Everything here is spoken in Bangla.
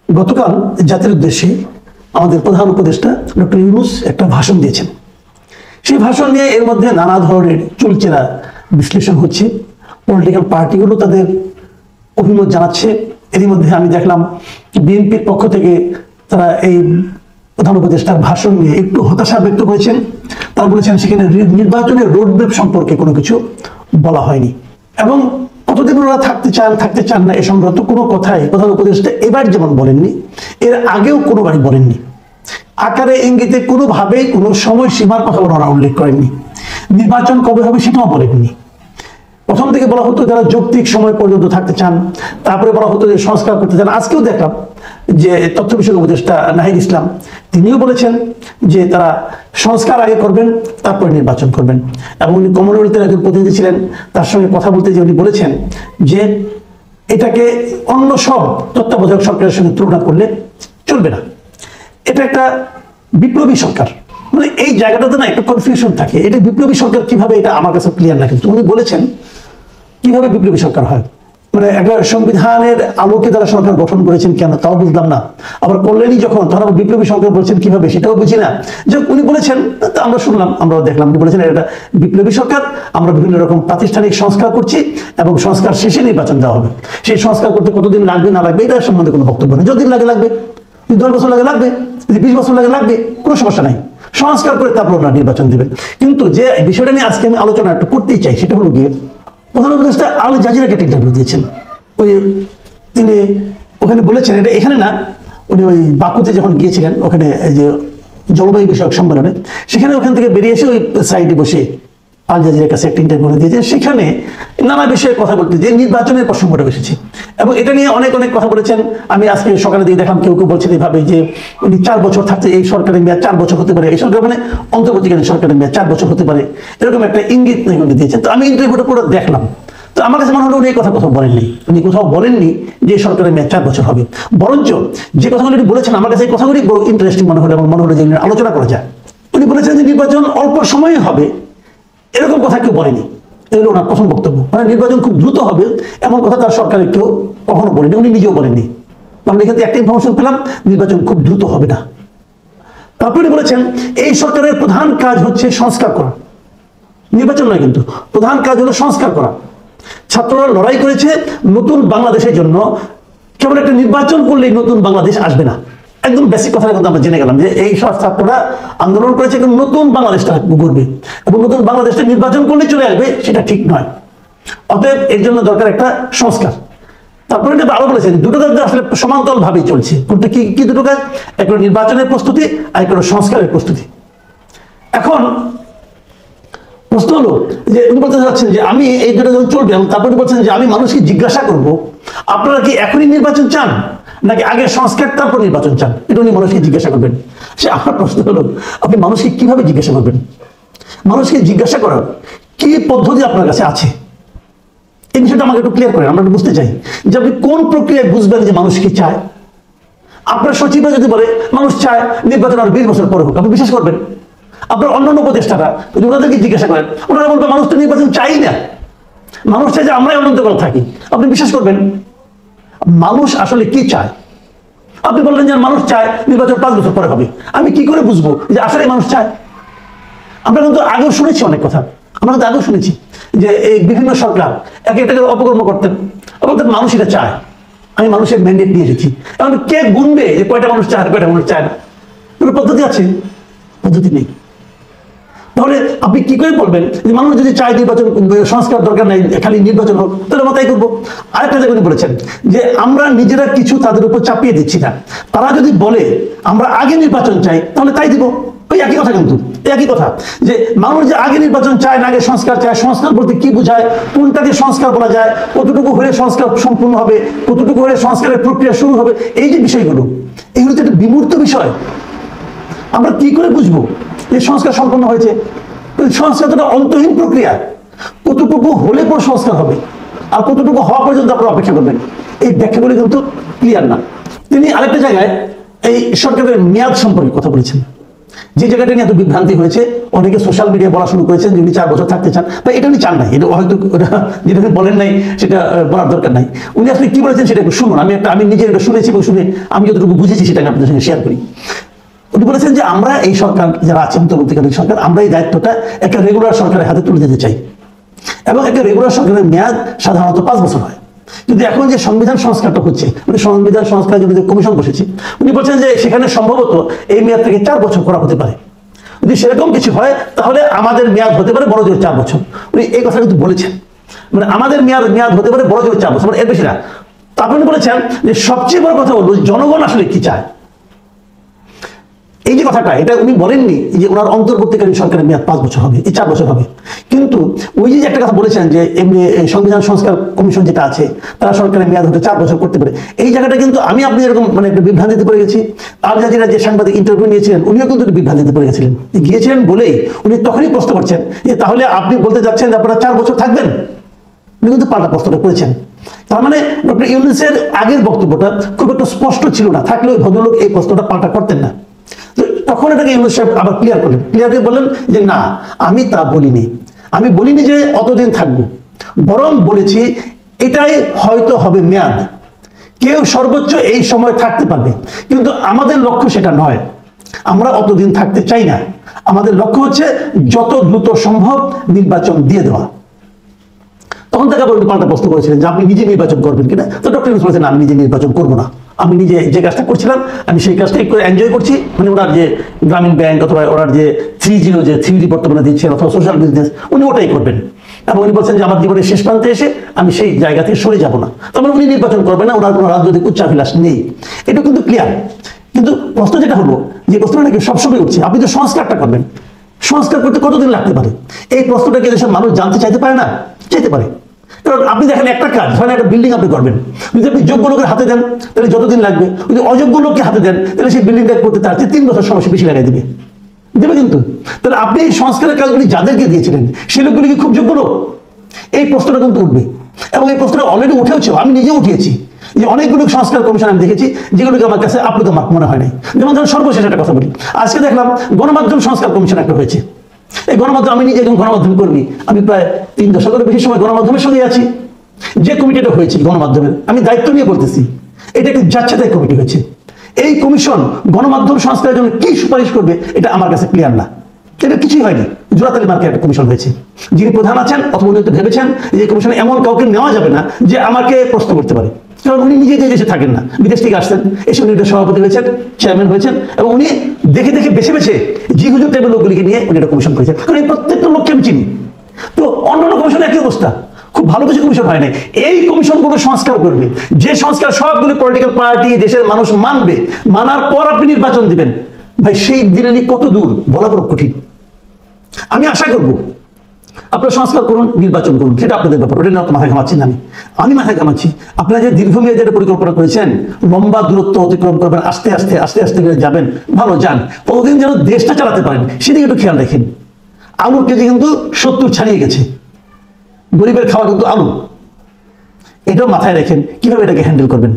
গতকাল জাতির উদ্দেশ্যে আমাদের প্রধান উপদেষ্টা ডক্টর ইউনূস একটা ভাষণ দিয়েছেন। সেই ভাষণ নিয়ে এর মধ্যে নানা ধরনের চুলচেরা বিশ্লেষণ হচ্ছে। পলিটিক্যাল পার্টিগুলো তাদের অভিমত জানাচ্ছে। এরই মধ্যে আমি দেখলাম বিএনপির পক্ষ থেকে তারা এই প্রধান উপদেষ্টার ভাষণ নিয়ে একটু হতাশা ব্যক্ত করেছেন। তারা বলেছেন সেখানে নির্বাচনের রোডম্যাপ সম্পর্কে কোনো কিছু বলা হয়নি এবং কতদিন ওরা থাকতে চান না এ সংক্রান্ত কোনো কথাই প্রধান উপদেষ্টা এবার যেমন বলেননি, এর আগেও কোনোবারই বলেননি। আকারে ইঙ্গিতে কোনোভাবেই কোনো সময়সীমার কথা ওনারা উল্লেখ করেননি। নির্বাচন কবে হবে সেটাও বলেননি। প্রথম থেকে বলা হতো যারা যৌক্তিক সময় পর্যন্ত থাকতে চান, তারপরে বলা হতো যে সংস্কার করতে চান। আজকেও দেখলাম যে তথ্য বিষয়ক উপদেষ্টা নাহিদ ইসলাম তিনিও বলেছেন যে তারা সংস্কার আগে করবেন, তারপরে নির্বাচন করবেন। এবং উনি কমনওয়েলথের একজন প্রতিনিধি ছিলেন, তার সঙ্গে কথা বলতে যে উনি বলেছেন যে এটাকে অন্য সব তত্ত্বাবধায়ক সরকারের সঙ্গে তুলনা করলে চলবে না। এটা একটা বিপ্লবী সরকার, মানে এই জায়গাটাতে না একটু কনফিউশন থাকে। এটা বিপ্লবী সরকার কিভাবে, এটা আমার কাছে ক্লিয়ার না। কিন্তু উনি বলেছেন কিভাবে বিপ্লবী সরকার হয়, মানে একটা সংবিধানের আলোকে তারা সরকার গঠন করেছেন কেন তাও বুঝলাম না। আবার করলেনই যখন তখন আবার বিপ্লবী সরকার বলছেন কিভাবে সেটাও বুঝি না। যে উনি বলেছেন আমরা শুনলাম, আমরাও দেখলাম, উনি বলেছেন এটা বিপ্লবী সরকার, আমরা বিভিন্ন রকম প্রাতিষ্ঠানিক সংস্কার করছি এবং সংস্কার শেষে নির্বাচন দেওয়া হবে। সেই সংস্কার করতে কতদিন লাগবে না লাগবে এটার সম্বন্ধে কোনো বক্তব্য নেই। যতদিন লাগে লাগবে, 10 বছর লাগবে, 20 বছর লাগবে, কোনো সমস্যা নাই। সংস্কার করে তারপর ওনারা নির্বাচন দেবেন। কিন্তু যে বিষয়টা নিয়ে আজকে আমি আলোচনা একটু করতেই চাই সেটা হলো গিয়ে প্রধান উপদেষ্টা আল জাজিরাকে একটা ইন্টারভিউ দিয়েছেন। তিনি ওখানে বলেছেন, এটা এখানে না, উনি ওই বাকুতে যখন গিয়েছিলেন ওখানে এই যে জলবায়ু বিষয়ক সম্মেলনে, সেখানে ওখান থেকে বেরিয়ে এসে ওই সাইডে বসে আল জাজিরার কাছে একটা ইন্টারভিউ দিয়েছে। সেখানে নানা বিষয়ে কথা বলতে যে নির্বাচনের প্রসঙ্গটা এসেছে এবং এটা নিয়ে অনেক কথা বলেছেন। আমি আজকে সকালে দিয়ে দেখলাম কেউ বলছেন এইভাবে যে উনি 4 বছর থাকতে, এই সরকারের মেয়াদ 4 বছর হতে পারে, এই সরকার মানে অন্তর্বর্তীকালীন সরকারের মেয়াদ 4 বছর হতে পারে, এরকম একটা ইঙ্গিত উনি দিয়েছেন। তো আমি ইন্টারভিউটা পুরো দেখলাম, তো আমার কাছে মনে হলো উনি এই কথা কোথাও বলেননি। উনি কোথাও বলেননি যে সরকারের মেয়াদ 4 বছর হবে। বরঞ্চ যে কথাগুলি উনি বলেছেন আমার কাছে এই কথাগুলি বড় ইন্টারেস্টিং মনে হলো এবং মনে হলো যে আলোচনা করা যায়। উনি বলেছেন যে নির্বাচন অল্প সময়ে হবে, এরকম কথা কেউ বলেনি। এগুলো ওনার প্রথম বক্তব্য, মানে নির্বাচন খুব দ্রুত হবে এমন কথা তার সরকারের কেউ কখনো বলেনি, উনি নিজেও বলেননি। আমরা এখান থেকে একটা ইনফরমেশন পেলাম, নির্বাচন খুব দ্রুত হবে না। তারপরে বলেছেন এই সরকারের প্রধান কাজ হচ্ছে সংস্কার করা, নির্বাচন নয়, কিন্তু প্রধান কাজ হলো সংস্কার করা। ছাত্ররা লড়াই করেছে নতুন বাংলাদেশের জন্য, কেবল একটা নির্বাচন করলেই নতুন বাংলাদেশ আসবে না। একদম বেসিক কথা কিন্তু আমরা জেনে গেলাম যে এই সব ছাত্ররা আন্দোলন করেছে কিন্তু নতুন বাংলাদেশটা গড়বে এবং নতুন বাংলাদেশটা নির্বাচন করলে চলে আসবে সেটা ঠিক নয়। অতএব এর জন্য দরকার একটা সংস্কার। তারপরে আরো বলেছেন দুটো কাজ আসলে সমান্তরাল ভাবেই চলছে। কোনটা কি দুটো কাজ? একটা নির্বাচনের প্রস্তুতি আর একটা সংস্কারের প্রস্তুতি। এখন প্রশ্ন হলো যে উনি বলতে চাচ্ছেন যে আমি এই দুটো যখন চলবে এবং তারপরে বলছেন যে আমি মানুষকে জিজ্ঞাসা করব আপনারা কি এখনই নির্বাচন চান নাকি আগে সংস্কার তারপর নির্বাচন চান, এটা উনি মানুষকে জিজ্ঞাসা করবেন। সে আমার প্রশ্ন হলো আপনি মানুষকে কিভাবে জিজ্ঞাসা করবেন? মানুষকে জিজ্ঞাসা করার কি পদ্ধতি আপনার কাছে আছে? এই বিষয়টা আমাকে একটু ক্লিয়ার করেন, আমরা বুঝতে চাই যে আপনি কোন প্রক্রিয়ায় বুঝবেন যে মানুষ কি চায়। আপনার সচিবরা যদি বলে মানুষ চায় নির্বাচন আর 20 বছর পরে হোক, আপনি বিশ্বাস করবেন? আপনার অন্যান্য উপদেষ্টারা যদি ওনাদেরকে জিজ্ঞাসা করেন, ওনারা বলবেন মানুষ তো নির্বাচন চাই না, মানুষ চাই যে আমরাই অনন্তকাল থাকি, আপনি বিশ্বাস করবেন? মানুষ আসলে কি চায়? আপনি বললেন যে মানুষ চায় নির্বাচন 5 বছর পরে হবে, আমি কি করে বুঝবো যে আসলে মানুষ চায়? আমরা কিন্তু আগেও শুনেছি অনেক কথা, আমরা কিন্তু আগেও শুনেছি যে এই বিভিন্ন সরকার এক একটা অপকর্ম করতেন, বলতেন মানুষ এটা চায়, আমি মানুষের ম্যান্ডেট নিয়ে এসেছি। এখন কে গুনবে যে কয়টা মানুষ চায় কয়টা মানুষ চায় না? কোনো পদ্ধতি আছে? পদ্ধতি নেই। তাহলে আপনি কি করে বলবেন যে মানুষ যদি চায় নির্বাচন সংস্কার দরকার নেই, খালি নির্বাচন হোক, তাহলে আমরা তাই করবো? আরেকটা জায়গায় বলেছেন যে আমরা নিজেরা কিছু তাদের উপর চাপিয়ে দিচ্ছি না, তারা যদি বলে আমরা আগে নির্বাচন চাই তাহলে তাই দিব। ওই একই কথা, কিন্তু একই কথা যে মানুষ যে আগে নির্বাচন চায় না আগে সংস্কার চায়, সংস্কার বলতে কি বোঝায়, কোনটাকে সংস্কার বলা যায়, কতটুকু হলে সংস্কার সম্পূর্ণ হবে, কতটুকু হলে সংস্কারের প্রক্রিয়া শুরু হবে, এই যে বিষয়গুলো, এগুলো তো একটা বিমূর্ত বিষয়। আমরা কি করে বুঝবো যে সংস্কার সম্পন্ন হয়েছে? সংস্কার তো একটা অন্তহীন প্রক্রিয়া, কতটুকু হলে পর সংস্কার হবে আর কতটুকু হওয়া পর্যন্ত আপনারা অপেক্ষা করবেন, এই ব্যাখ্যাগুলি কিন্তু ক্লিয়ার না। তিনি আরেকটা জায়গায় এই সরকারের মেয়াদ সম্পর্কে কথা বলেছেন যে জায়গাটা নিয়ে এত বিভ্রান্তি হয়েছে, অনেকে সোশ্যাল মিডিয়ায় বলা শুরু করেছেন যে উনি 4 বছর থাকতে চান, বা এটা উনি চান নাই, এটা হয়তো যেটা উনি বলেন নাই সেটা বলার দরকার নাই। উনি আসলে কি বলেছেন সেটা একটু শুনুন। আমি নিজে এটা শুনেছি এবং শুনে আমি যতটুকু বুঝেছি সেটাকে আপনাদের সঙ্গে শেয়ার করি। উনি বলেছেন যে আমরা এই সরকার যারা আছে, অন্তর্বর্তীকালীন সরকার, আমরা এই দায়িত্বটা একটা রেগুলার সরকারের হাতে তুলে দিতে চাই, এবং একটা রেগুলার সরকারের মেয়াদ সাধারণত 5 বছর হয়। কিন্তু এখন যে সংবিধান সংস্কারটা হচ্ছে, মানে সংবিধান সংস্কারের জন্য যে কমিশন বসেছে, উনি বলছেন যে সেখানে সম্ভবত এই মেয়াদ থেকে 4 বছর করা হতে পারে। যদি সেরকম কিছু হয় তাহলে আমাদের মেয়াদ হতে পারে বড় জোর 4 বছর। উনি এই কথা কিন্তু বলেছেন, মানে আমাদের মেয়াদ হতে পারে বড় জোর 4 বছর, মানে এর বেশি না। তারপরে উনি বলেছেন যে সবচেয়ে বড় কথা হলো জনগণ আসলে কি চায়। এই যে কথাটা, এটা উনি বলেননি যে ওনার অন্তর্বর্তীকালীন সরকারের মেয়াদ 5 বছর হবে, এই 4 বছর হবে। কিন্তু ওই যে একটা কথা বলেছেন যে এমনি সংবিধান সংস্কার কমিশন যেটা আছে তারা সরকারের মেয়াদ হতে 4 বছর করতে পারে, এই জায়গাটা কিন্তু আপনি এরকম মানে একটা বিভ্রান্তিতে পড়ে গেছি। আল জাজিরা যে সাংবাদিক ইন্টারভিউ নিয়েছিলেন উনিও কিন্তু বিভ্রান্তিতে পড়ে গিয়েছিলেন বলেই উনি তখনই প্রশ্ন করছেন যে তাহলে আপনি বলতে যাচ্ছেন যে আপনারা 4 বছর থাকবেন। উনি কিন্তু পাল্টা প্রশ্নটা করেছেন। তার মানে ডক্টর ইউনূসের আগের বক্তব্যটা খুব একটু স্পষ্ট ছিল না, থাকলেও ভদ্রলোক এই প্রশ্নটা পাল্টা করতেন না। তখন এটাকে ইউনূস সাহেব আবার ক্লিয়ার করে বললেন যে না, আমি তা বলিনি, আমি বলিনি যে অতদিন থাকবো, বরং বলেছি এটাই হয়তো হবে মেয়াদ, কেউ সর্বোচ্চ এই সময় থাকতে পারবে, কিন্তু আমাদের লক্ষ্য সেটা নয়, আমরা অতদিন থাকতে চাই না, আমাদের লক্ষ্য হচ্ছে যত দ্রুত সম্ভব নির্বাচন দিয়ে দেওয়া। তখন থেকে আবার পাল্টা প্রশ্ন করেছিলেন যে আপনি নিজে নির্বাচন করবেন কিনা। তো ডক্টর ইউনূস বলেছেন আমি নিজে নির্বাচন করবো না, আমি নিজে যে কাজটা করছিলাম আমি সেই কাজটা একটু এনজয় করছি, মানে ওনার যে গ্রামীণ ব্যাংক অথবা ওনার যে 3G যে 3D বর্তমানে দিচ্ছেন অথবা সোশ্যাল বিজনেস, উনি ওটাই করবেন। এবং উনি বলছেন যে আমার জীবনের শেষ প্রান্তে এসে আমি সেই জায়গা থেকে সরে যাব না, তখন উনি নির্বাচন করবেন না, ওনার কোনো রাজনৈতিক উচ্চাভিলাষ নেই, এটা কিন্তু ক্লিয়ার। কিন্তু প্রশ্ন যেটা হলো, যে প্রশ্নটা নাকি সবসময় উঠছে, আপনি তো সংস্কারটা করবেন, সংস্কার করতে কতদিন লাগতে পারে, এই প্রশ্নটা কি দেশের মানুষ জানতে চাইতে পারে না? চাইতে পারে। কারণ আপনি দেখেন একটা কাজ, ধরেন একটা বিল্ডিং আপনি করবেন, যদি আপনি যোগ্য লোকের হাতে দেন তাহলে যতদিন লাগবে, যদি অযোগ্য লোককে হাতে দেন তাহলে সেই বিল্ডিংটা করতে তার 3 বছর সময় বেশি লাগাই দেবে। কিন্তু তাহলে আপনি এই সংস্কারের কাজগুলি যাদেরকে দিয়েছিলেন সেই লোকগুলি কি খুব যোগ্য লোক? এই প্রশ্নটা কিন্তু উঠবে, এবং এই প্রশ্নটা অলরেডি উঠেওছে, আমি নিজে উঠিয়েছি যে অনেকগুলো সংস্কার কমিশন আমি দেখেছি যেগুলোকে আমার কাছে আপ্লুত মনে হয় নাই। যেমন ধরেন সর্বশেষ একটা কথা বলি, আজকে দেখলাম গণমাধ্যম সংস্কার কমিশন একটা হয়েছে। এই গণমাধ্যম, আমি নিজে একজন গণমাধ্যম কর্মী, আমি প্রায় 3 দশকের বেশি সময় গণমাধ্যমের সঙ্গে আছি। যে কমিটিটা হয়েছে গণমাধ্যমের, আমি দায়িত্ব নিয়ে বলতেছি, এটা একটি যাচ্ছেতাই কমিটি হয়েছে। এই কমিশন গণমাধ্যম সংস্কারের জন্য কি সুপারিশ করবে এটা আমার কাছে ক্লিয়ার না, এটা কিছুই হয়নি। জোড়াতালি মার্কে একটা কমিশন হয়েছে, যিনি প্রধান আছেন অথবা উনি ভেবেছেন যে কমিশনে এমন কাউকে নেওয়া যাবে না যে আমাকে প্রশ্ন করতে পারে, কারণ উনি নিজে যে দেশে থাকেন না, বিদেশ থেকে আসছেন, এসে উনি সভাপতি হয়েছেন, চেয়ারম্যান হয়েছেন, এবং উনি দেখে দেখে বেছে বেছে জি হুজুর টাইপের লোকগুলিকে নিয়ে উনি একটা কমিশন করেছেন, কারণ এই প্রত্যেকটা লোককে আমি চিনি। তো অন্যান্য কমিশনের একই অবস্থা, খুব ভালো কিছু কমিশন হয় নাই। এই কমিশনগুলো সংস্কার করবে, যে সংস্কার সবগুলো পলিটিক্যাল পার্টি দেশের মানুষ মানবে, মানার পর আপনি নির্বাচন দিবেন, ভাই সেই দিনে কত দূর বলা বড় কঠিন। আমি আশা করব আপনারা সংস্কার করুন, নির্বাচন করুন, সেটা আপনাদের ব্যাপার, ওটা নিয়ে মাথায় ঘামাচ্ছি না, আমি মাথায় ঘামাচ্ছি আপনারা যে দীর্ঘমেয়াদী একটা পরিকল্পনা করেছেন, লম্বা দূরত্ব অতিক্রম করবেন, আস্তে আস্তে আস্তে আস্তে করে যাবেন, ভালো যান, কতদিন যেন দেশটা চালাতে পারেন সেদিকে একটু খেয়াল রাখেন। আলুর কেজি কিন্তু 70 ছাড়িয়ে গেছে, গরিবের খাওয়া কিন্তু আলু, এটাও মাথায় রাখেন কিভাবে এটাকে হ্যান্ডেল করবেন।